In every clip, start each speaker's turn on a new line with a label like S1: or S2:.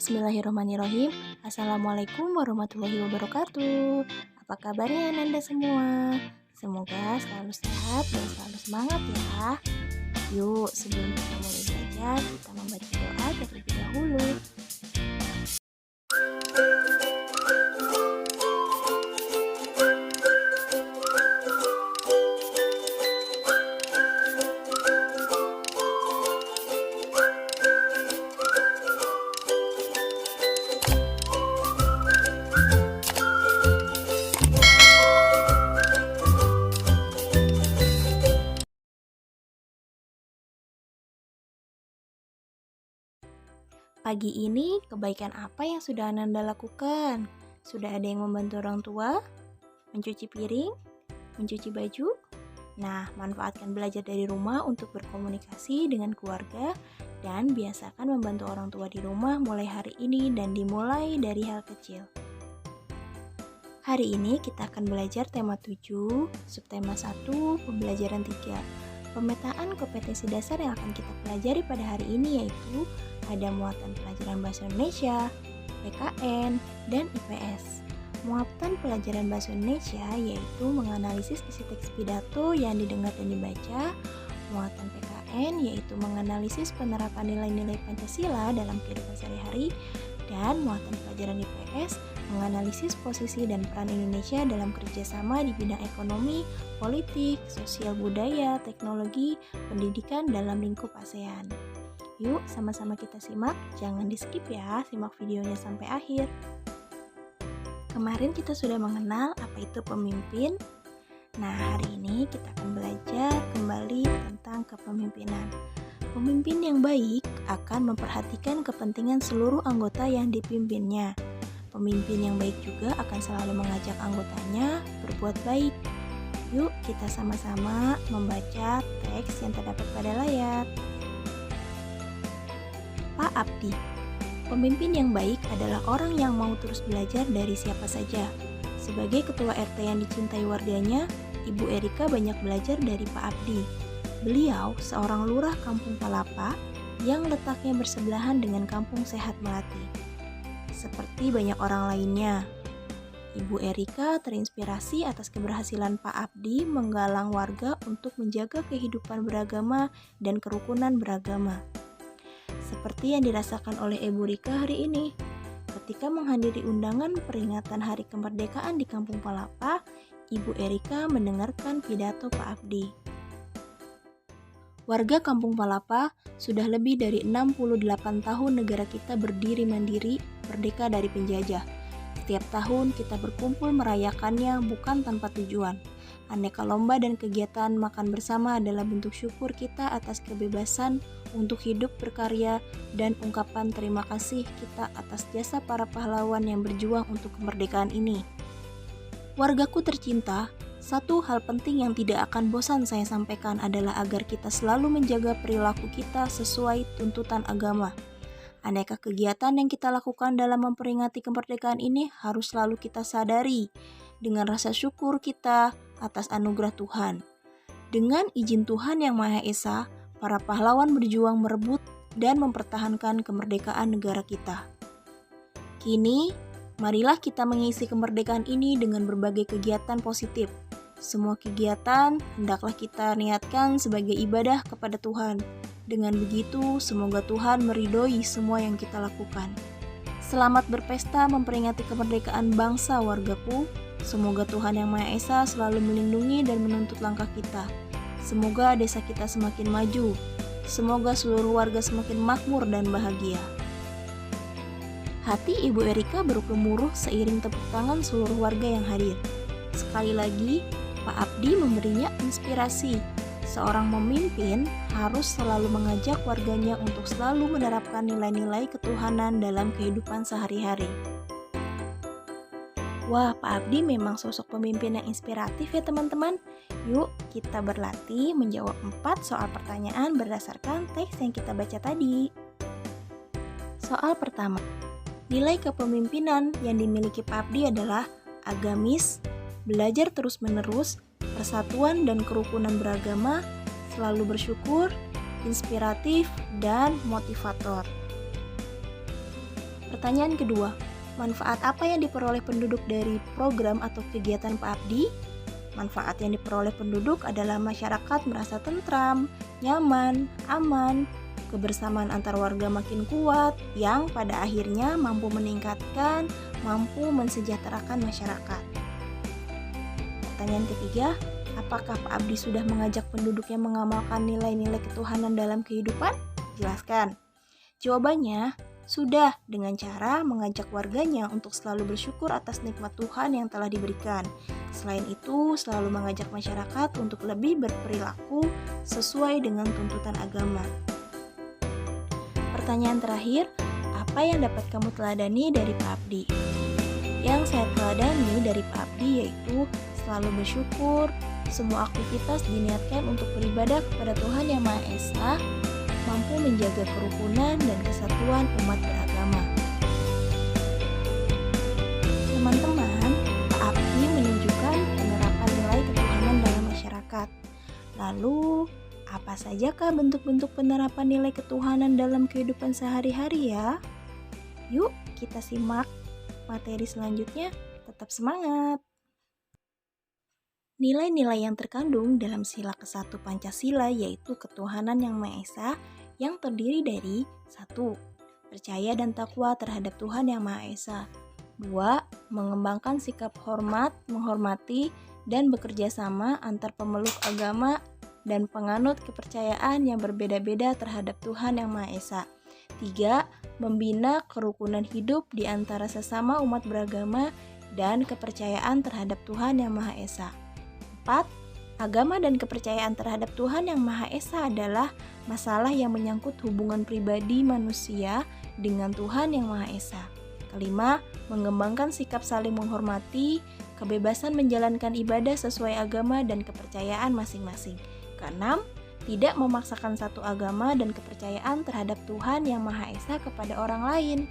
S1: Bismillahirrahmanirrahim. Assalamualaikum warahmatullahi wabarakatuh. Apa kabarnya Nanda semua? Semoga selalu sehat dan selalu semangat ya. Yuk, sebelum kita mulai belajar, kita membaca doa terlebih dahulu. Pagi ini, kebaikan apa yang sudah Ananda lakukan? Sudah ada yang membantu orang tua? Mencuci piring? Mencuci baju? Nah, manfaatkan belajar dari rumah untuk berkomunikasi dengan keluarga dan biasakan membantu orang tua di rumah mulai hari ini dan dimulai dari hal kecil. Hari ini kita akan belajar tema 7, subtema 1, pembelajaran 3. Pemetaan kompetensi dasar yang akan kita pelajari pada hari ini yaitu ada muatan pelajaran bahasa Indonesia, PKN, dan IPS. Muatan pelajaran bahasa Indonesia yaitu menganalisis isi teks pidato yang didengar dan dibaca. Muatan PKN yaitu menganalisis penerapan nilai-nilai Pancasila dalam kehidupan sehari-hari. Dan muatan pelajaran IPS menganalisis posisi dan peran Indonesia dalam kerjasama di bidang ekonomi, politik, sosial budaya, teknologi, pendidikan dalam lingkup ASEAN. Yuk sama-sama kita simak, jangan di skip ya, simak videonya sampai akhir. Kemarin kita sudah mengenal apa itu pemimpin. Nah, hari ini kita akan belajar kembali tentang kepemimpinan. Pemimpin yang baik akan memperhatikan kepentingan seluruh anggota yang dipimpinnya. Pemimpin yang baik juga akan selalu mengajak anggotanya berbuat baik. Yuk kita sama-sama membaca teks yang terdapat pada layar. Pak Abdi. Pemimpin yang baik adalah orang yang mau terus belajar dari siapa saja. Sebagai ketua RT yang dicintai warganya, Ibu Erika banyak belajar dari Pak Abdi. Beliau seorang lurah Kampung Palapa yang letaknya bersebelahan dengan Kampung Sehat Melati. Seperti banyak orang lainnya, Ibu Erika terinspirasi atas keberhasilan Pak Abdi menggalang warga untuk menjaga kehidupan beragama dan kerukunan beragama. Seperti yang dirasakan oleh Ibu Rika hari ini. Ketika menghadiri undangan peringatan Hari Kemerdekaan di Kampung Palapa, Ibu Erika mendengarkan pidato Pak Abdi. Warga Kampung Palapa, sudah lebih dari 68 tahun negara kita berdiri mandiri, merdeka dari penjajah. Setiap tahun kita berkumpul merayakannya bukan tanpa tujuan. Aneka lomba dan kegiatan makan bersama adalah bentuk syukur kita atas kebebasan untuk hidup berkarya dan ungkapan terima kasih kita atas jasa para pahlawan yang berjuang untuk kemerdekaan ini. Wargaku tercinta, satu hal penting yang tidak akan bosan saya sampaikan adalah agar kita selalu menjaga perilaku kita sesuai tuntutan agama. Aneka kegiatan yang kita lakukan dalam memperingati kemerdekaan ini harus selalu kita sadari dengan rasa syukur kita atas anugerah Tuhan. Dengan izin Tuhan Yang Maha Esa, para pahlawan berjuang merebut dan mempertahankan kemerdekaan negara kita. Kini, marilah kita mengisi kemerdekaan ini dengan berbagai kegiatan positif. Semua kegiatan hendaklah kita niatkan sebagai ibadah kepada Tuhan. Dengan begitu, semoga Tuhan meridhoi semua yang kita lakukan. Selamat berpesta memperingati kemerdekaan bangsa wargaku. Semoga Tuhan Yang Maha Esa selalu melindungi dan menuntut langkah kita. Semoga desa kita semakin maju. Semoga seluruh warga semakin makmur dan bahagia. Hati Ibu Erika bergemuruh seiring tepuk tangan seluruh warga yang hadir. Sekali lagi, Pak Abdi memberinya inspirasi. Seorang pemimpin harus selalu mengajak warganya untuk selalu menerapkan nilai-nilai ketuhanan dalam kehidupan sehari-hari. Wah, Pak Abdi memang sosok pemimpin yang inspiratif ya teman-teman. Yuk kita berlatih menjawab 4 soal pertanyaan berdasarkan teks yang kita baca tadi. Soal pertama, nilai kepemimpinan yang dimiliki Pak Abdi adalah agamis, belajar terus-menerus, persatuan dan kerukunan beragama, selalu bersyukur, inspiratif, dan motivator. Pertanyaan kedua, manfaat apa yang diperoleh penduduk dari program atau kegiatan Pak Abdi? Manfaat yang diperoleh penduduk adalah masyarakat merasa tentram, nyaman, aman, kebersamaan antar warga makin kuat, yang pada akhirnya mampu meningkatkan, mampu mensejahterakan masyarakat. Pertanyaan ketiga, apakah Pak Abdi sudah mengajak penduduknya mengamalkan nilai-nilai ketuhanan dalam kehidupan? Jelaskan. Jawabannya, sudah, dengan cara mengajak warganya untuk selalu bersyukur atas nikmat Tuhan yang telah diberikan. Selain itu, selalu mengajak masyarakat untuk lebih berperilaku sesuai dengan tuntutan agama. Pertanyaan terakhir, apa yang dapat kamu teladani dari Pak Abdi? Yang saya teladani dari Pak Abdi yaitu selalu bersyukur, semua aktivitas diniatkan untuk beribadah kepada Tuhan Yang Maha Esa, mampu menjaga kerukunan dan kesatuan umat beragama. Teman-teman, Pak Abdi menunjukkan penerapan nilai ketuhanan dalam masyarakat. Lalu, apa sajakah bentuk-bentuk penerapan nilai ketuhanan dalam kehidupan sehari-hari ya? Yuk, kita simak materi selanjutnya. Tetap semangat! Nilai-nilai yang terkandung dalam sila ke-1 Pancasila yaitu ketuhanan yang Maha Esa yang terdiri dari 1. Percaya dan takwa terhadap Tuhan Yang Maha Esa. 2. Mengembangkan sikap hormat, menghormati, dan bekerja sama antar pemeluk agama dan penganut kepercayaan yang berbeda-beda terhadap Tuhan Yang Maha Esa. 3. Membina kerukunan hidup di antara sesama umat beragama dan kepercayaan terhadap Tuhan Yang Maha Esa. 4. Agama dan kepercayaan terhadap Tuhan Yang Maha Esa adalah masalah yang menyangkut hubungan pribadi manusia dengan Tuhan Yang Maha Esa. 5. Mengembangkan sikap saling menghormati, kebebasan menjalankan ibadah sesuai agama dan kepercayaan masing-masing. 6. Tidak memaksakan satu agama dan kepercayaan terhadap Tuhan Yang Maha Esa kepada orang lain.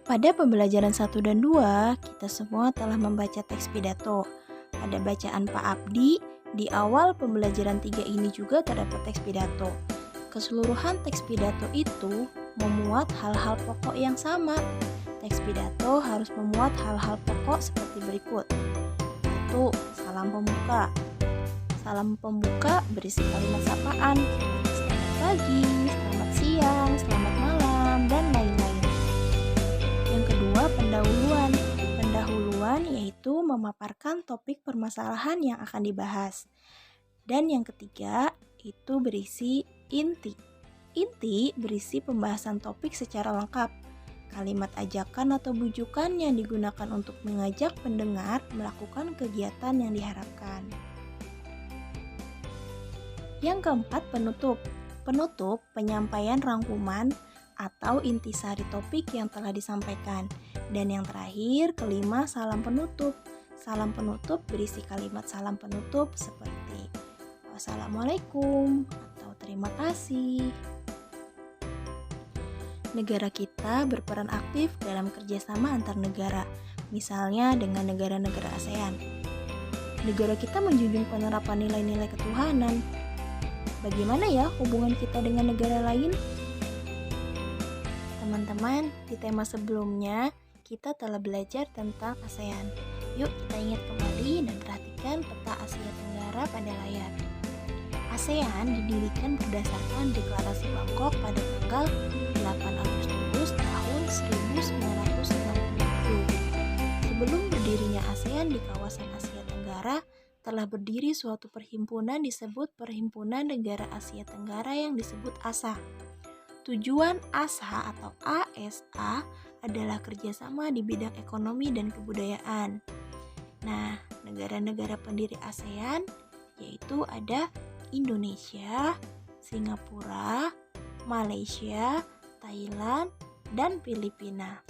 S1: Pada pembelajaran 1 dan 2, kita semua telah membaca teks pidato. Pada bacaan Pak Abdi, di awal pembelajaran 3 ini juga terdapat teks pidato. Keseluruhan teks pidato itu memuat hal-hal pokok yang sama. Teks pidato harus memuat hal-hal pokok seperti berikut. 1. Salam pembuka. Salam pembuka berisi kalimat sapaan, selamat pagi, selamat siang, selamat malam, dan lain-lain. Yang kedua, pendahuluan. Pendahuluan yaitu memaparkan topik permasalahan yang akan dibahas. Dan yang ketiga, itu berisi inti. Inti berisi pembahasan topik secara lengkap. Kalimat ajakan atau bujukan yang digunakan untuk mengajak pendengar melakukan kegiatan yang diharapkan. Yang keempat, penutup. Penutup penyampaian rangkuman atau intisari topik yang telah disampaikan. Dan yang terakhir, kelima, salam penutup. Salam penutup berisi kalimat salam penutup seperti Wassalamualaikum atau terima kasih. Negara kita berperan aktif dalam kerjasama antar negara, misalnya dengan negara-negara ASEAN. Negara kita menjunjung penerapan nilai-nilai ketuhanan. Bagaimana ya hubungan kita dengan negara lain? Teman-teman, di tema sebelumnya kita telah belajar tentang ASEAN. Yuk kita ingat kembali dan perhatikan peta Asia Tenggara pada layar. ASEAN didirikan berdasarkan Deklarasi Bangkok pada tanggal 8 Agustus tahun 1967. Sebelum berdirinya ASEAN di kawasan Asia Tenggara, telah berdiri suatu perhimpunan disebut Perhimpunan Negara Asia Tenggara yang disebut ASA. Tujuan ASA atau ASA adalah kerjasama di bidang ekonomi dan kebudayaan. Nah, negara-negara pendiri ASEAN yaitu ada Indonesia, Singapura, Malaysia, Thailand, dan Filipina.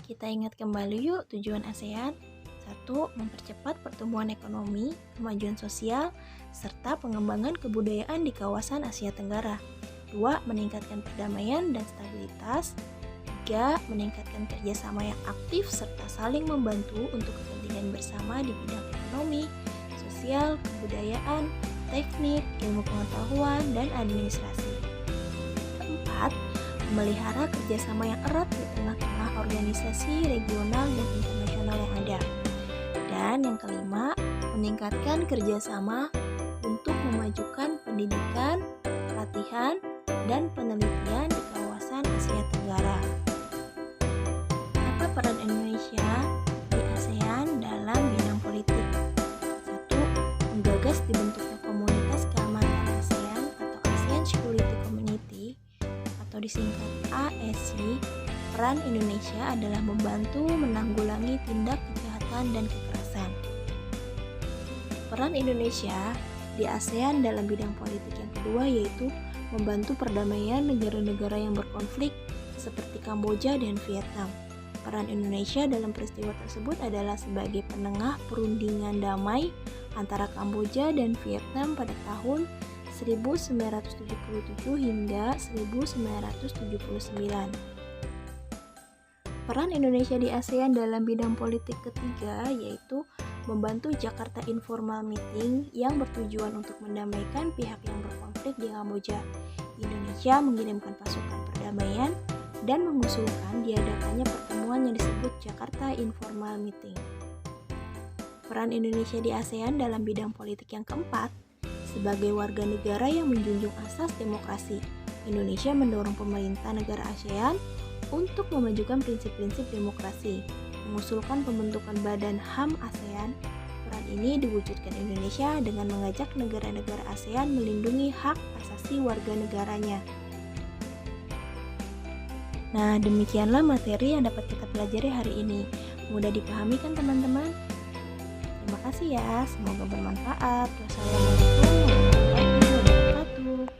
S1: Kita ingat kembali yuk tujuan ASEAN. 1. Mempercepat pertumbuhan ekonomi, kemajuan sosial, serta pengembangan kebudayaan di kawasan Asia Tenggara. 2. Meningkatkan perdamaian dan stabilitas. 3. Meningkatkan kerjasama yang aktif serta saling membantu untuk kepentingan bersama di bidang ekonomi, sosial, kebudayaan, teknik, ilmu pengetahuan, dan administrasi. 4. memelihara kerjasama yang erat di tengah-tengah organisasi regional dan internasional yang ada. Dan yang kelima, meningkatkan kerjasama untuk memajukan pendidikan, pelatihan, dan penelitian di kawasan Asia Tenggara. Apa peran Indonesia di ASEAN dalam bidang politik? 1. Menggagas dibentuknya komunitas keamanan ASEAN atau ASEAN Security Community atau disingkat ASC. Peran Indonesia adalah membantu menanggulangi tindak kejahatan dan kekerasan. Peran Indonesia di ASEAN dalam bidang politik yang kedua yaitu membantu perdamaian negara-negara yang berkonflik seperti Kamboja dan Vietnam. Peran Indonesia dalam peristiwa tersebut adalah sebagai penengah perundingan damai antara Kamboja dan Vietnam pada tahun 1977 hingga 1979. Peran Indonesia di ASEAN dalam bidang politik ketiga yaitu membantu Jakarta Informal Meeting yang bertujuan untuk mendamaikan pihak yang berkonflik di Kamboja. Indonesia mengirimkan pasukan perdamaian dan mengusulkan diadakannya pertemuan yang disebut Jakarta Informal Meeting. Peran Indonesia di ASEAN dalam bidang politik yang keempat, sebagai warga negara yang menjunjung asas demokrasi, Indonesia mendorong pemerintah negara ASEAN untuk memajukan prinsip-prinsip demokrasi, mengusulkan pembentukan Badan HAM ASEAN. Peran ini diwujudkan Indonesia dengan mengajak negara-negara ASEAN melindungi hak asasi warga negaranya. Nah, demikianlah materi yang dapat kita pelajari hari ini. Mudah dipahami kan teman-teman? Terima kasih ya, semoga bermanfaat. Wassalamualaikum warahmatullahi wabarakatuh.